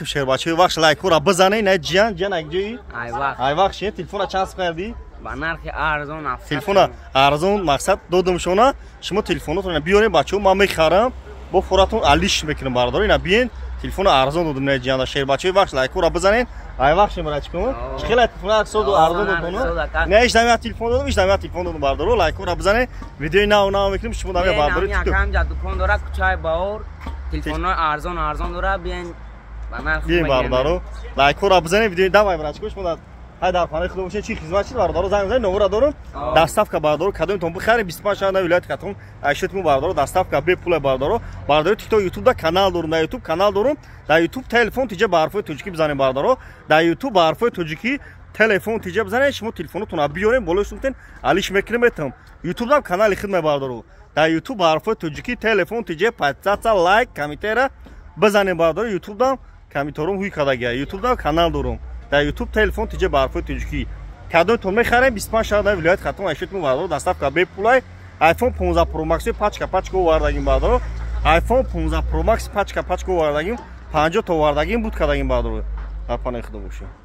алейкум шербачи вақт лайкура бизанед не ҷиян ҷиён айвақ ше телефона чанд кардӣ ба нархи арзон афта телефона арзон мақсад додум шуна шумо телефонотон биёред бачаҳо ман мехарам бо фуратон алиш мекунам бардор ина биен телефона арзон додум не ҷиян шербачи вақт лайкура бизанед айвақ шемрачкум чхела телефона аксод арзон додум не ишдамия телефон додум ишдамия телефон додум бардор лайкура бизанед видеои нав мекунем шумо дамия бардор якам ҷа дукон дора кучаи баор телефонҳои арзон дора биен ба нархи биен бардор лайкура бизанед видеои давай брачкуш шумо ҳай дар хонаи худ бошед чи хизмат чӣ бардор занг бизанед номера дорум даставка бардор кадомтон бихаред 25 шаҳр вилояти катон айшотму бардор даставка бепула бардор бардор тикток ютуб да канал дорум дар ютуб канал дорум дар ютуб телефон тиҷа ба ҳарфои тоҷикӣ бизанед бардор дар ютуб ба ҳарфои тоҷикӣ телефон тиҷа бизанед шумо телефонотонро биёред болои сумтен алиш мекунем ютуб дам канали худ мебардор дар ютуб ба ҳарфои тоҷикӣ телефон тиҷа подписаться лайк комментера бизанед бардор ютуб дам комменторум ҳуй кадагия ютуб дам канал дорум дар ютуб телефон тиҷа ба ҳарфои тоҷикӣ кадомтон мехарем 25 шаҳр дар вилояти катон айшотму бардор даставка бепулай iPhone 15 Pro Max пачка овардагим бардор iPhone 15 Pro Max пачка овардагим 50 та овардагим буд кадагим бардор апане худо бошед